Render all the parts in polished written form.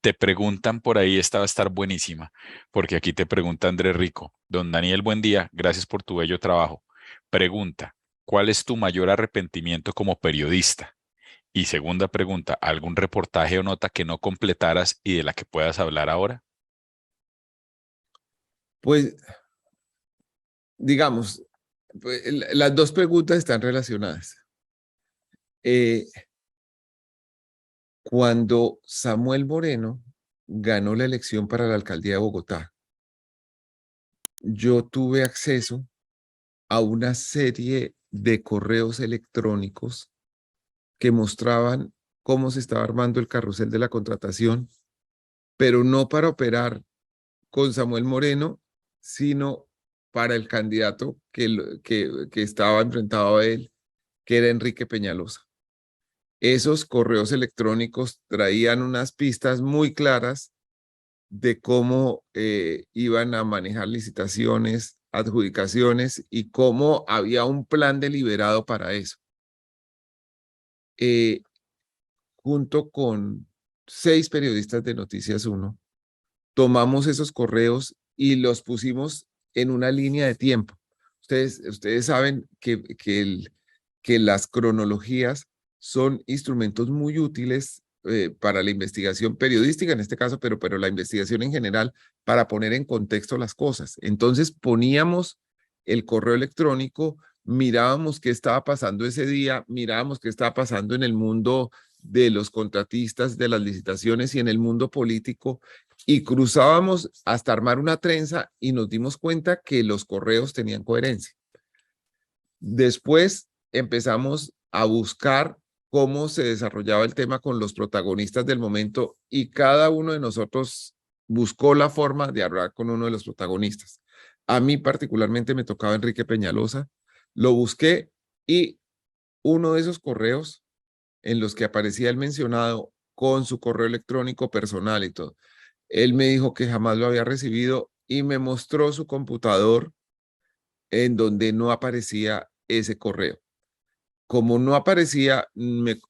Te preguntan por ahí, esta va a estar buenísima, porque aquí te pregunta Andrés Rico. Don Daniel, buen día, gracias por tu bello trabajo. Pregunta, ¿cuál es tu mayor arrepentimiento como periodista? Y segunda pregunta, ¿algún reportaje o nota que no completaras y de la que puedas hablar ahora? Pues, digamos, pues, las dos preguntas están relacionadas. Eh, Cuando Samuel Moreno ganó la elección para la alcaldía de Bogotá, yo tuve acceso a una serie de correos electrónicos que mostraban cómo se estaba armando el carrusel de la contratación, pero no para operar con Samuel Moreno, sino para el candidato que estaba enfrentado a él, que era Enrique Peñalosa. Esos correos electrónicos traían unas pistas muy claras de cómo iban a manejar licitaciones, adjudicaciones y cómo había un plan deliberado para eso. Eh, Junto con 6 periodistas de Noticias Uno, tomamos esos correos y los pusimos en una línea de tiempo. Ustedes saben que las cronologías son instrumentos muy útiles para la investigación periodística en este caso, pero la investigación en general para poner en contexto las cosas. Entonces poníamos el correo electrónico, mirábamos qué estaba pasando ese día, mirábamos qué estaba pasando en el mundo de los contratistas, de las licitaciones y en el mundo político, y cruzábamos hasta armar una trenza y nos dimos cuenta que los correos tenían coherencia. Después empezamos a buscar cómo se desarrollaba el tema con los protagonistas del momento y cada uno de nosotros buscó la forma de hablar con uno de los protagonistas. A mí particularmente me tocaba Enrique Peñalosa, lo busqué y uno de esos correos en los que aparecía el mencionado con su correo electrónico personal y todo, él me dijo que jamás lo había recibido y me mostró su computador en donde no aparecía ese correo. Como no aparecía, mi,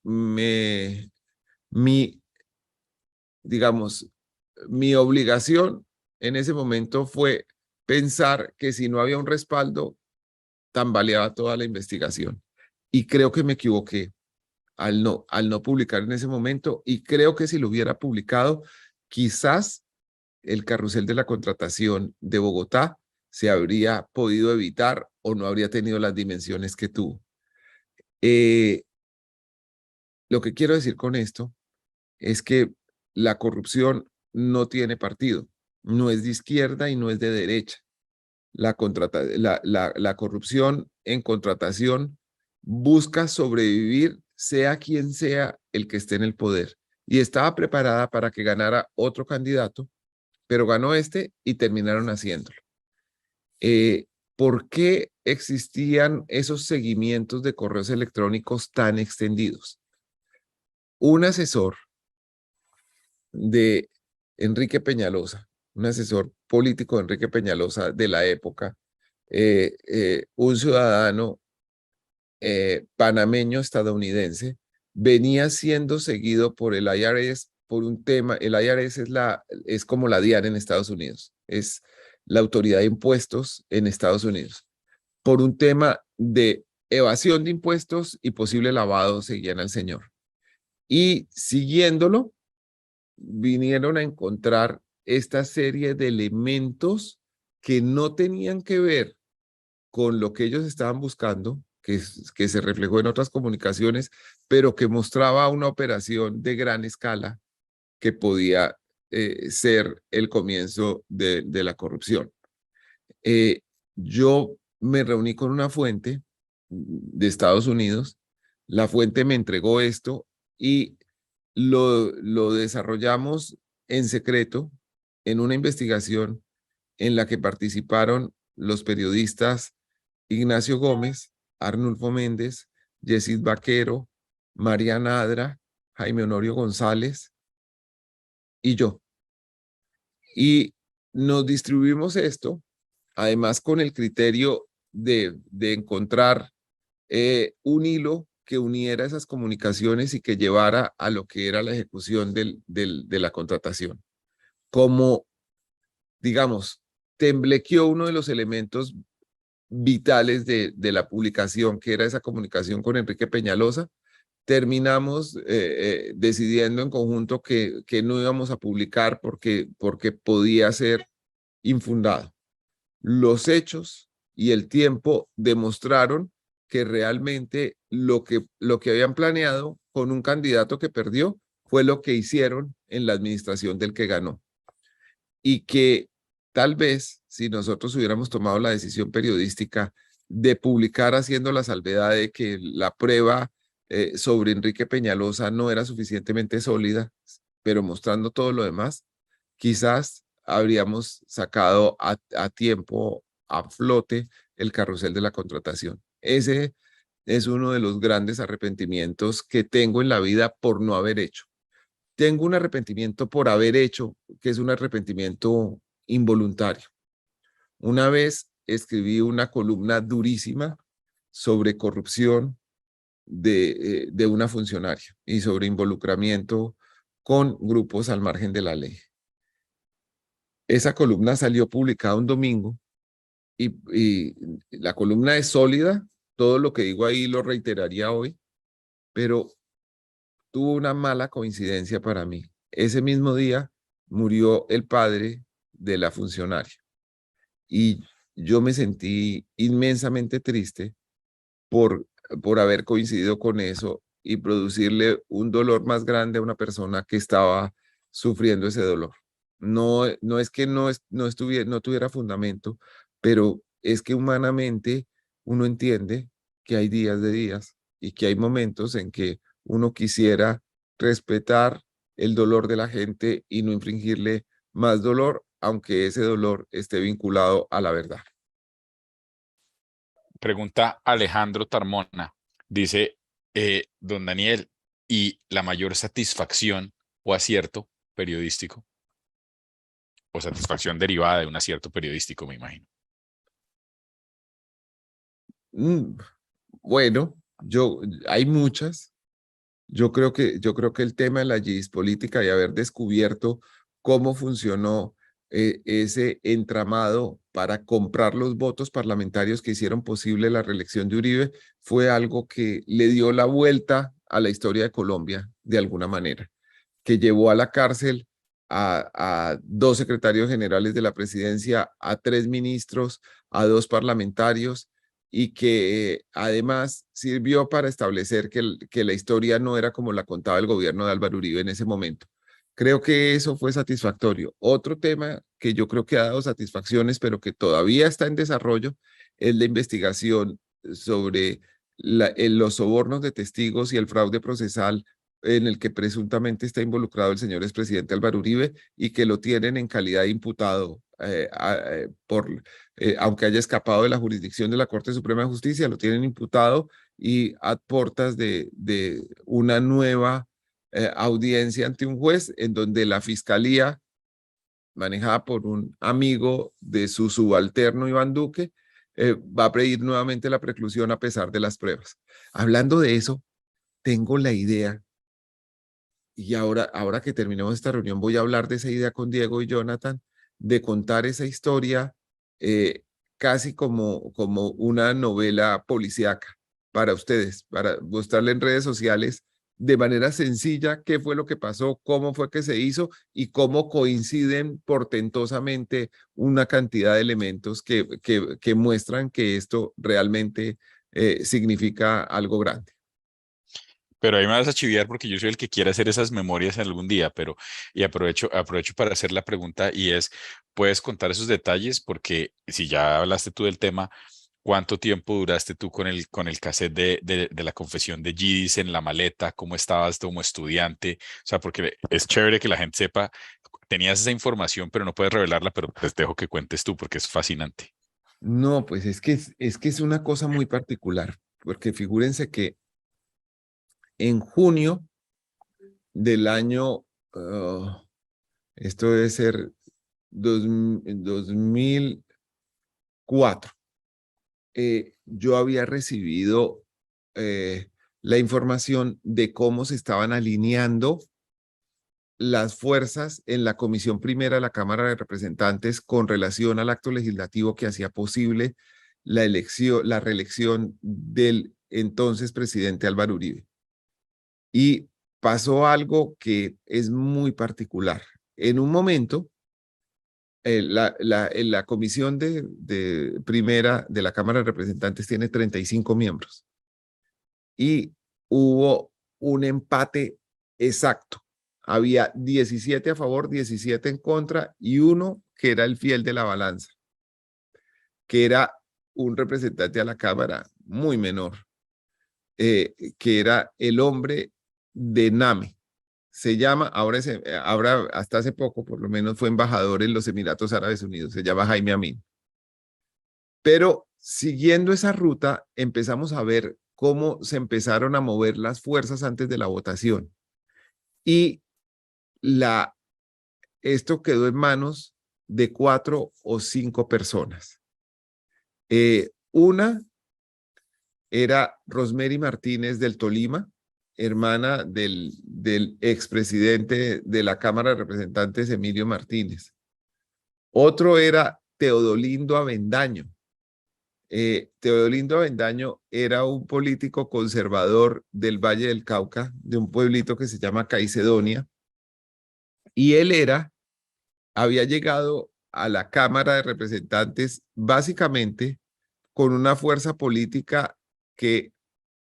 digamos, mi obligación en ese momento fue pensar que si no había un respaldo, tambaleaba toda la investigación. Y creo que me equivoqué al no publicar en ese momento. Y creo que si lo hubiera publicado, quizás el carrusel de la contratación de Bogotá se habría podido evitar o no habría tenido las dimensiones que tuvo. Eh, lo que quiero decir con esto es que la corrupción no tiene partido, no es de izquierda y no es de derecha. La corrupción en contratación busca sobrevivir sea quien sea el que esté en el poder. Y estaba preparada para que ganara otro candidato, pero ganó este y terminaron haciéndolo. Eh, ¿Por qué existían esos seguimientos de correos electrónicos tan extendidos? Un asesor de Enrique Peñalosa, un asesor político de Enrique Peñalosa de la época, un ciudadano panameño estadounidense, venía siendo seguido por el IRS por un tema. El IRS es como la DIAN en Estados Unidos, es la autoridad de impuestos en Estados Unidos, por un tema de evasión de impuestos y posible lavado, seguían al señor. Y siguiéndolo, vinieron a encontrar esta serie de elementos que no tenían que ver con lo que ellos estaban buscando, que se reflejó en otras comunicaciones, pero que mostraba una operación de gran escala que podía ser el comienzo de la corrupción. Eh, yo me reuní con una fuente de Estados Unidos, la fuente me entregó esto y lo desarrollamos en secreto en una investigación en la que participaron los periodistas Ignacio Gómez, Arnulfo Méndez, Yesid Vaquero, Mariana Adra, Jaime Honorio González y yo. Y nos distribuimos esto, además con el criterio de encontrar un hilo que uniera esas comunicaciones y que llevara a lo que era la ejecución de la contratación. Como, digamos, temblequeó uno de los elementos vitales de la publicación, que era esa comunicación con Enrique Peñalosa, terminamos decidiendo en conjunto que no íbamos a publicar porque podía ser infundado. Los hechos y el tiempo demostraron que realmente lo que habían planeado con un candidato que perdió fue lo que hicieron en la administración del que ganó. Y que tal vez si nosotros hubiéramos tomado la decisión periodística de publicar haciendo la salvedad de que la prueba sobre Enrique Peñalosa no era suficientemente sólida, pero mostrando todo lo demás, quizás habríamos sacado a tiempo, a flote, el carrusel de la contratación. Ese es uno de los grandes arrepentimientos que tengo en la vida por no haber hecho. Tengo un arrepentimiento por haber hecho, que es un arrepentimiento involuntario. Una vez escribí una columna durísima sobre corrupción de una funcionaria y sobre involucramiento con grupos al margen de la ley. Esa columna salió publicada un domingo y la columna es sólida, todo lo que digo ahí lo reiteraría hoy, pero tuvo una mala coincidencia para mí. Ese mismo día murió el padre de la funcionaria y yo me sentí inmensamente triste por, por haber coincidido con eso y producirle un dolor más grande a una persona que estaba sufriendo ese dolor. No es que no tuviera fundamento, pero es que humanamente uno entiende que hay días de días y que hay momentos en que uno quisiera respetar el dolor de la gente y no infringirle más dolor, aunque ese dolor esté vinculado a la verdad. Pregunta Alejandro Tarmona. Dice, don Daniel, ¿y la mayor satisfacción o acierto periodístico? O satisfacción derivada de un acierto periodístico, me imagino. Mm, Bueno, hay muchas. Yo creo que el tema de la geopolítica y haber descubierto cómo funcionó ese entramado para comprar los votos parlamentarios que hicieron posible la reelección de Uribe fue algo que le dio la vuelta a la historia de Colombia de alguna manera, que llevó a la cárcel a dos secretarios generales de la presidencia, a tres ministros, a dos parlamentarios y que además sirvió para establecer que la historia no era como la contaba el gobierno de Álvaro Uribe en ese momento. Creo que eso fue satisfactorio. Otro tema que yo creo que ha dado satisfacciones, pero que todavía está en desarrollo, es la investigación sobre los sobornos de testigos y el fraude procesal en el que presuntamente está involucrado el señor expresidente Álvaro Uribe y que lo tienen en calidad de imputado aunque haya escapado de la jurisdicción de la Corte Suprema de Justicia, lo tienen imputado y a puertas de una nueva audiencia ante un juez en donde la fiscalía, manejada por un amigo de su subalterno Iván Duque, va a pedir nuevamente la preclusión a pesar de las pruebas. Hablando de eso, tengo la idea y ahora que terminemos esta reunión, voy a hablar de esa idea con Diego y Jonathan, de contar esa historia eh, casi como una novela policíaca para ustedes, para mostrarle en redes sociales de manera sencilla qué fue lo que pasó, cómo fue que se hizo y cómo coinciden portentosamente una cantidad de elementos que muestran que esto realmente significa algo grande. Pero ahí me vas a chiviar porque yo soy el que quiere hacer esas memorias algún día, pero y aprovecho para hacer la pregunta y es, ¿puedes contar esos detalles? Porque si ya hablaste tú del tema, ¿cuánto tiempo duraste tú con el cassette de la confesión de Gidis en la maleta? ¿Cómo estabas como estudiante? O sea, porque es chévere que la gente sepa, tenías esa información, pero no puedes revelarla, pero pues dejo que cuentes tú porque es fascinante. No, pues es que es una cosa muy particular, porque figúrense que en junio del año, esto debe ser 2004, yo había recibido la información de cómo se estaban alineando las fuerzas en la Comisión Primera de la Cámara de Representantes con relación al acto legislativo que hacía posible la reelección del entonces presidente Álvaro Uribe. Y pasó algo que es muy particular. En un momento, la Comisión de Primera de la Cámara de Representantes tiene 35 miembros y hubo un empate exacto. Había 17 a favor, 17 en contra y uno que era el fiel de la balanza, que era un representante a la Cámara muy menor, que era el hombre de Name. Se llama, ahora hasta hace poco por lo menos fue embajador en los Emiratos Árabes Unidos, se llama Jaime Amin. Pero siguiendo esa ruta empezamos a ver cómo se empezaron a mover las fuerzas antes de la votación. Y esto quedó en manos de 4 o 5 personas. Una era Rosemary Martínez del Tolima, hermana del expresidente de la Cámara de Representantes, Emilio Martínez. Otro era Teodolindo Avendaño. Teodolindo Avendaño era un político conservador del Valle del Cauca, de un pueblito que se llama Caicedonia, y él había llegado a la Cámara de Representantes básicamente con una fuerza política que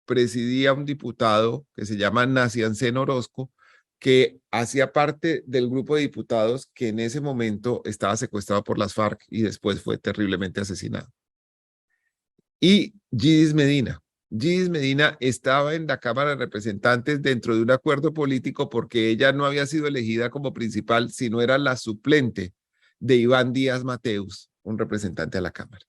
presidía un diputado que se llama Naciancén Orozco, que hacía parte del grupo de diputados que en ese momento estaba secuestrado por las FARC y después fue terriblemente asesinado. Y Gidis Medina. Gidis Medina estaba en la Cámara de Representantes dentro de un acuerdo político porque ella no había sido elegida como principal, sino era la suplente de Iván Díaz Mateus, un representante a la Cámara.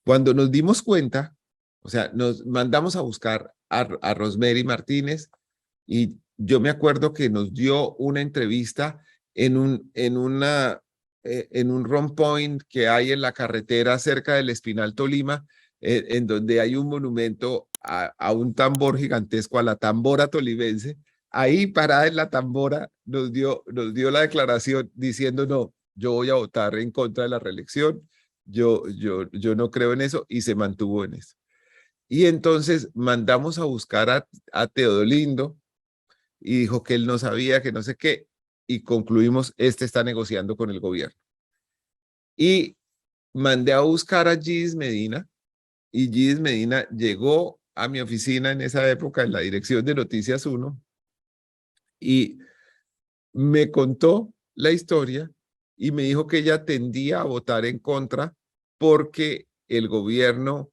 Cuando nos dimos cuenta, o sea, nos mandamos a buscar a Rosemary Martínez y yo me acuerdo que nos dio una entrevista en un run point que hay en la carretera cerca del Espinal Tolima, en donde hay un monumento a un tambor gigantesco, a la tambora tolimense. Ahí parada en la tambora nos dio la declaración diciendo, no, yo voy a votar en contra de la reelección, yo no creo en eso, y se mantuvo en eso. Y entonces mandamos a buscar a Teodolindo y dijo que él no sabía, que no sé qué, y concluimos, este está negociando con el gobierno. Y mandé a buscar a Gidis Medina, y Gidis Medina llegó a mi oficina en esa época en la dirección de Noticias 1 y me contó la historia y me dijo que ella tendía a votar en contra porque el gobierno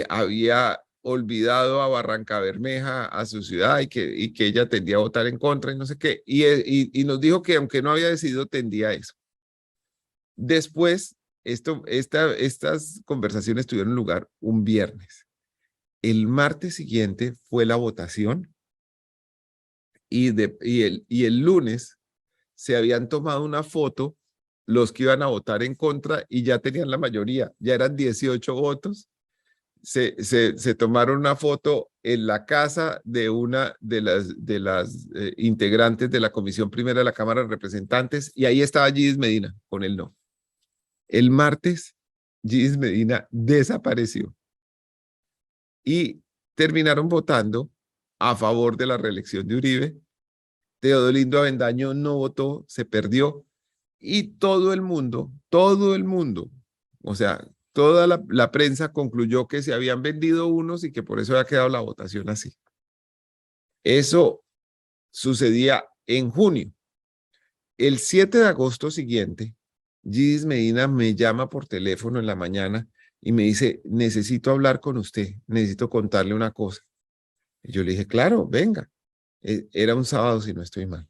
había olvidado a Barrancabermeja, a su ciudad, y que ella tendía a votar en contra y no sé qué. Y nos dijo que aunque no había decidido, tendía a eso. Después, estas conversaciones tuvieron lugar un viernes. El martes siguiente fue la votación y el lunes se habían tomado una foto los que iban a votar en contra y ya tenían la mayoría, ya eran 18 votos. Se tomaron una foto en la casa de una de las integrantes de la Comisión Primera de la Cámara de Representantes y ahí estaba Gidis Medina con el no. El martes, Gidis Medina desapareció y terminaron votando a favor de la reelección de Uribe. Teodolindo Avendaño no votó, se perdió y todo el mundo, o sea, toda la prensa concluyó que se habían vendido unos y que por eso había quedado la votación así. Eso sucedía en junio. El 7 de agosto siguiente, Gidis Medina me llama por teléfono en la mañana y me dice, necesito hablar con usted, necesito contarle una cosa. Y yo le dije, claro, venga. Era un sábado, si no estoy mal.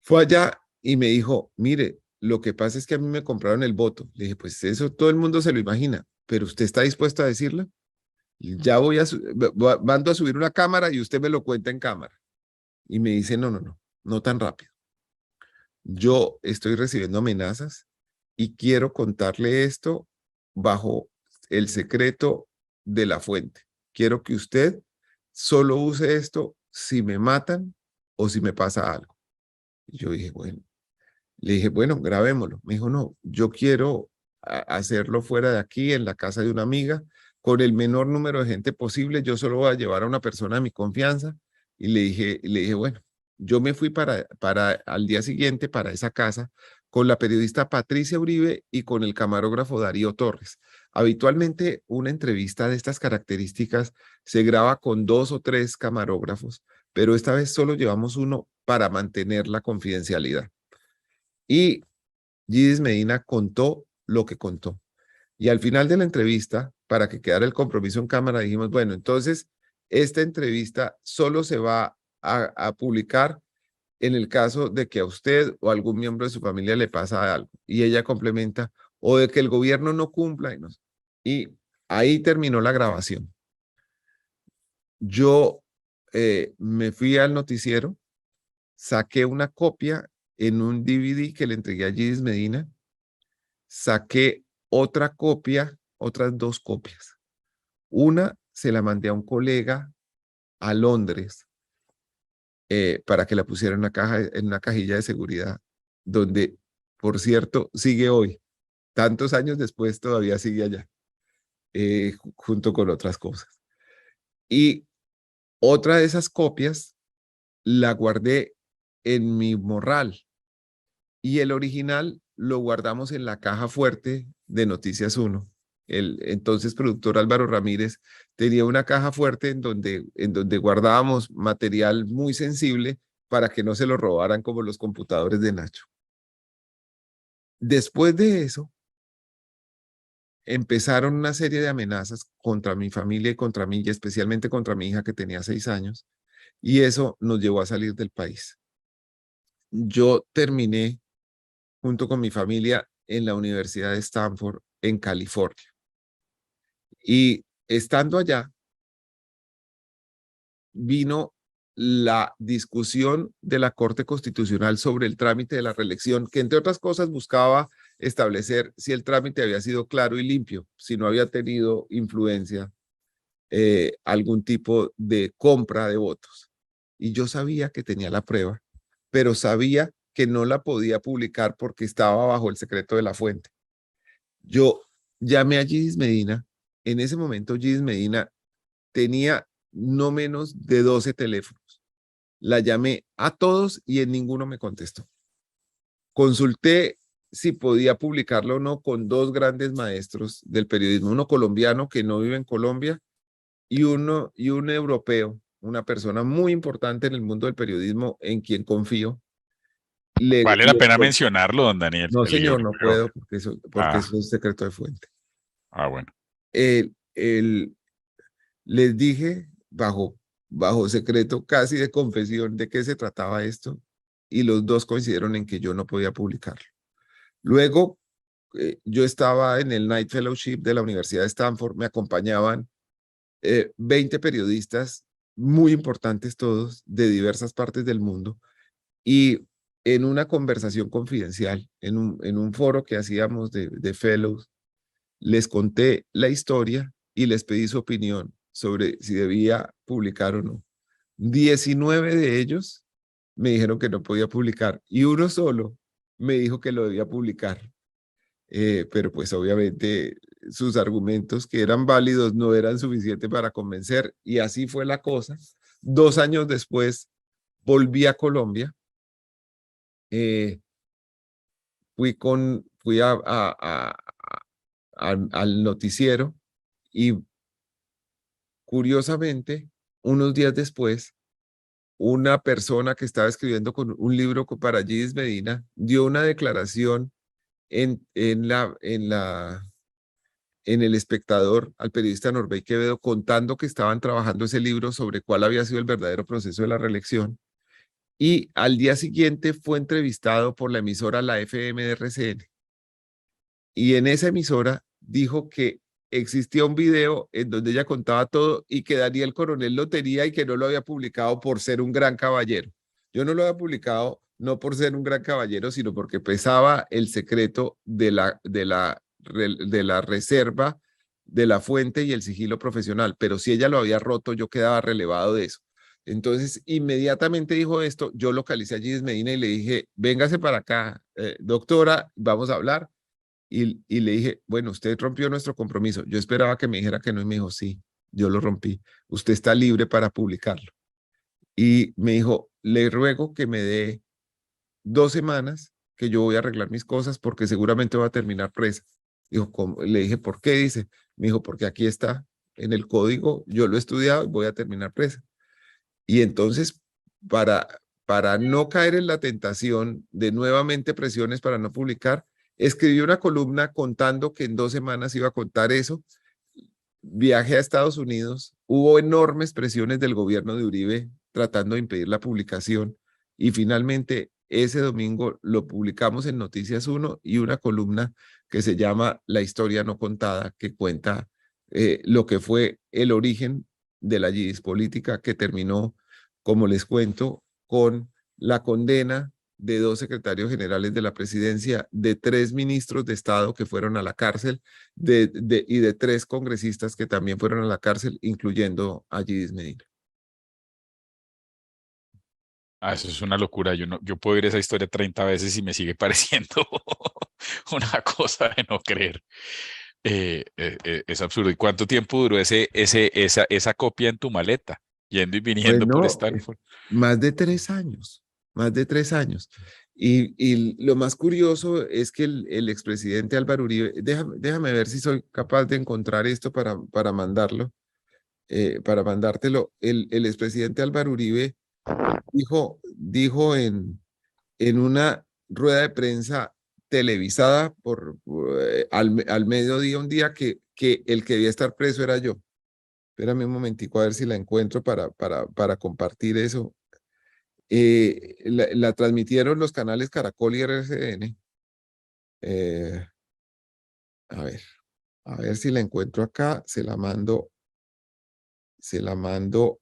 Fue allá y me dijo, mire, lo que pasa es que a mí me compraron el voto. Le dije, pues eso todo el mundo se lo imagina, pero ¿usted está dispuesto a decirlo? Ya mando a subir una cámara y usted me lo cuenta en cámara. Y me dice, no tan rápido. Yo estoy recibiendo amenazas y quiero contarle esto bajo el secreto de la fuente. Quiero que usted solo use esto si me matan o si me pasa algo. Y yo dije, bueno, le dije, bueno, grabémoslo. Me dijo, no, yo quiero hacerlo fuera de aquí, en la casa de una amiga, con el menor número de gente posible. Yo solo voy a llevar a una persona de mi confianza. Y le dije, bueno, yo me fui para al día siguiente para esa casa con la periodista Patricia Uribe y con el camarógrafo Darío Torres. Habitualmente una entrevista de estas características se graba con 2 o 3 camarógrafos, pero esta vez solo llevamos uno para mantener la confidencialidad. Y Gidis Medina contó lo que contó. Y al final de la entrevista, para que quedara el compromiso en cámara, dijimos, bueno, entonces esta entrevista solo se va a publicar en el caso de que a usted o a algún miembro de su familia le pasa algo. Y ella complementa, o de que el gobierno no cumpla. Y ahí terminó la grabación. Yo me fui al noticiero, saqué una copia en un DVD que le entregué a Gidis Medina, saqué otra copia, otras 2 copias. Una se la mandé a un colega a Londres para que la pusiera en una cajilla de seguridad, donde, por cierto, sigue hoy. Tantos años después todavía sigue allá, junto con otras cosas. Y otra de esas copias la guardé en mi morral y el original lo guardamos en la caja fuerte de Noticias 1. El entonces productor Álvaro Ramírez tenía una caja fuerte en donde guardábamos material muy sensible para que no se lo robaran como los computadores de Nacho. Después de eso, empezaron una serie de amenazas contra mi familia y contra mí, y especialmente contra mi hija que tenía 6 años, y eso nos llevó a salir del país. Yo terminé junto con mi familia en la Universidad de Stanford, en California. Y estando allá, vino la discusión de la Corte Constitucional sobre el trámite de la reelección, que entre otras cosas buscaba establecer si el trámite había sido claro y limpio, si no había tenido influencia algún tipo de compra de votos. Y yo sabía que tenía la prueba, pero sabía que no la podía publicar porque estaba bajo el secreto de la fuente. Yo llamé a Gidis Medina. En ese momento Gidis Medina tenía no menos de 12 teléfonos. La llamé a todos y en ninguno me contestó. Consulté si podía publicarlo o no con 2 grandes maestros del periodismo, uno colombiano que no vive en Colombia y un europeo, una persona muy importante en el mundo del periodismo en quien confío. Vale la pena mencionarlo, don Daniel, No, el señor, no europeo. puedo porque eso es secreto de fuente. Bueno. El, les dije bajo secreto casi de confesión de qué se trataba esto y los dos coincidieron en que yo no podía publicarlo. Luego, yo estaba en el Knight Fellowship de la Universidad de Stanford, me acompañaban 20 periodistas muy importantes todos de diversas partes del mundo y en una conversación confidencial, en un foro que hacíamos de fellows, les conté la historia y les pedí su opinión sobre si debía publicar o no. 19 de ellos me dijeron que no podía publicar y uno solo me dijo que lo debía publicar. Pero pues obviamente sus argumentos que eran válidos no eran suficientes para convencer y así fue la cosa. 2 años después volví a Colombia, eh, fui al noticiero y curiosamente, unos días después, una persona que estaba escribiendo con un libro para Gidis Medina dio una declaración en El Espectador al periodista Norbey Quevedo contando que estaban trabajando ese libro sobre cuál había sido el verdadero proceso de la reelección. Y al día siguiente fue entrevistado por la emisora La FM de RCN. Y en esa emisora dijo que existía un video en donde ella contaba todo y que Daniel Coronel lo tenía y que no lo había publicado por ser un gran caballero. Yo no lo había publicado no por ser un gran caballero, sino porque pesaba el secreto de la reserva de la fuente y el sigilo profesional, pero si ella lo había roto, yo quedaba relevado de eso. Entonces, inmediatamente dijo esto, yo localicé a Gis Medina y le dije, véngase para acá, doctora, vamos a hablar. Y le dije, bueno, usted rompió nuestro compromiso. Yo esperaba que me dijera que no y me dijo, sí, yo lo rompí. Usted está libre para publicarlo. Y me dijo, le ruego que me dé 2 semanas que yo voy a arreglar mis cosas porque seguramente va a terminar presa. Dijo, ¿cómo? Le dije, ¿por qué? Dice, me dijo, porque aquí está en el código, yo lo he estudiado y voy a terminar presa. Y entonces, para, para no caer en la tentación de nuevamente presiones para no publicar, escribí una columna contando que en 2 semanas iba a contar eso. Viajé a Estados Unidos, hubo enormes presiones del gobierno de Uribe tratando de impedir la publicación y finalmente ese domingo lo publicamos en Noticias 1 y una columna que se llama La historia no contada, que cuenta lo que fue el origen de la yidis política que terminó, como les cuento, con la condena de 2 secretarios generales de la presidencia, de 3 ministros de Estado que fueron a la cárcel y de 3 congresistas que también fueron a la cárcel, incluyendo a Gidis Medina. Eso es una locura. Yo puedo oír esa historia 30 veces y me sigue pareciendo una cosa de no creer. Es absurdo. ¿Y cuánto tiempo duró esa copia en tu maleta? Yendo y viniendo por Bueno, Stanford. más de 3 años, más de 3 años. Y lo más curioso es que el expresidente Álvaro Uribe, déjame ver si soy capaz de encontrar esto para mandarlo, para mandártelo. El expresidente Álvaro Uribe dijo en una rueda de prensa televisada al mediodía un día que el que debía estar preso era yo. Espérame un momentico a ver si la encuentro para compartir eso. La transmitieron los canales Caracol y RCN. Eh, a ver, a ver si la encuentro acá. Se la mando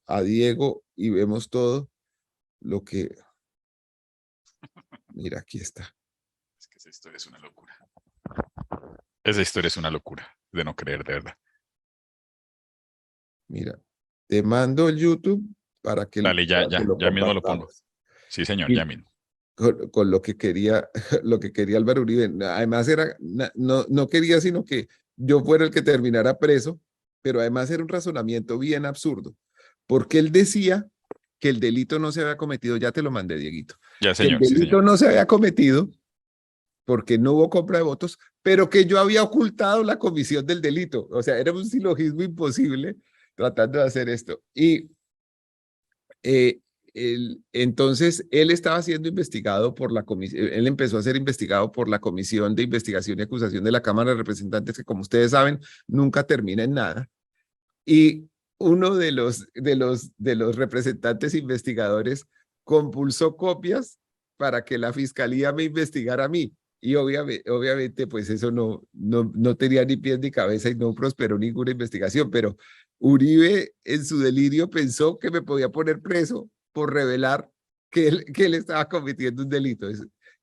a Diego y vemos todo lo que... Mira, aquí está. Es que esa historia es una locura. Esa historia es una locura, de no creer, de verdad. Mira, te mando el YouTube para que Dale, para que lo ya mismo lo pongo. compartamos. Sí, señor, Y ya mismo. con lo que quería, lo que quería Álvaro Uribe. Además no quería sino que yo fuera el que terminara preso, pero además era un razonamiento bien absurdo, porque él decía que el delito no se había cometido, ya te lo mandé, Dieguito, Ya, que el señor, sí, delito señor. no se había cometido porque no hubo compra de votos, pero que yo había ocultado la comisión del delito. O sea, era un silogismo imposible tratando de hacer esto. Y entonces él estaba siendo investigado por la comisión, él empezó a ser investigado por la Comisión de Investigación y Acusación de la Cámara de Representantes, que como ustedes saben, nunca termina en nada. Y uno de los representantes investigadores compulsó copias para que la fiscalía me investigara a mí. Y obviamente, pues eso no tenía ni pies ni cabeza y no prosperó ninguna investigación, pero Uribe en su delirio pensó que me podía poner preso por revelar que él estaba cometiendo un delito.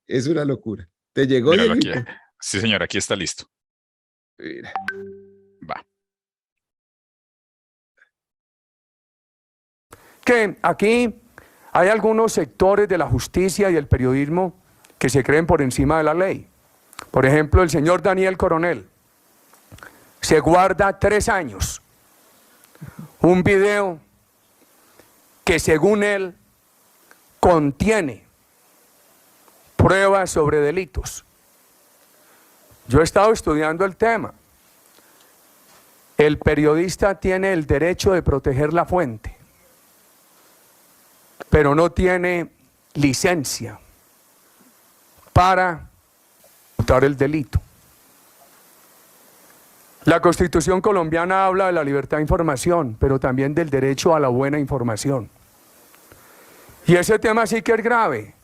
Es una locura. ¿Te llegó, Míralo aquí. Dieguito? Sí, señor, aquí está listo. Mira. Va. Que aquí hay algunos sectores de la justicia y el periodismo que se creen por encima de la ley. Por ejemplo, el señor Daniel Coronel se guarda 3 años un video que según él contiene pruebas sobre delitos. Yo he estado estudiando el tema. El periodista tiene el derecho de proteger la fuente, pero no tiene licencia para ocultar el delito. La Constitución colombiana habla de la libertad de información, pero también del derecho a la buena información. Y ese tema sí que es grave,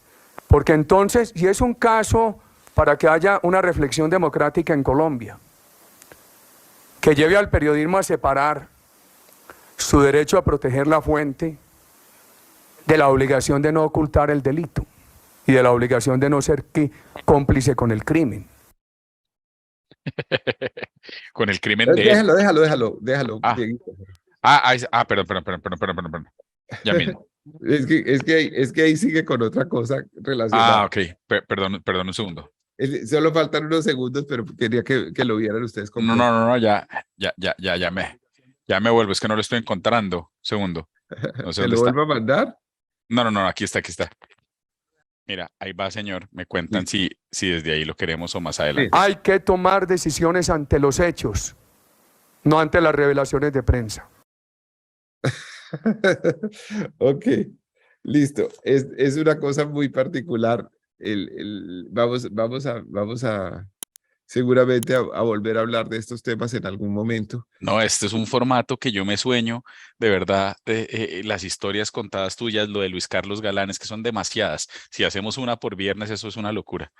porque entonces, y es un caso para que haya una reflexión democrática en Colombia, que lleve al periodismo a separar su derecho a proteger la fuente de la obligación de no ocultar el delito y de la obligación de no ser cómplice con el crimen. Con el crimen de él. Déjalo, Ah, Dieguito. perdón. Ya mismo. Es que ahí sigue con otra cosa relacionada. Ok, perdón un segundo. Solo faltan unos segundos, pero quería que lo vieran ustedes completo. No, ya me vuelvo, es que no lo estoy encontrando. Segundo, no sé ¿Te dónde lo está. vuelvo a mandar? No, aquí está. Mira, ahí va, señor. Me cuentan Listo. si desde ahí lo queremos o más adelante. Listo. Hay que tomar decisiones ante los hechos, no ante las revelaciones de prensa. Ok, listo. Es una cosa muy particular. Vamos a seguramente a volver a hablar de estos temas en algún momento. No, este es un formato que yo me sueño, de verdad, las historias contadas tuyas, lo de Luis Carlos Galán, es que son demasiadas. Si hacemos una por viernes, eso es una locura.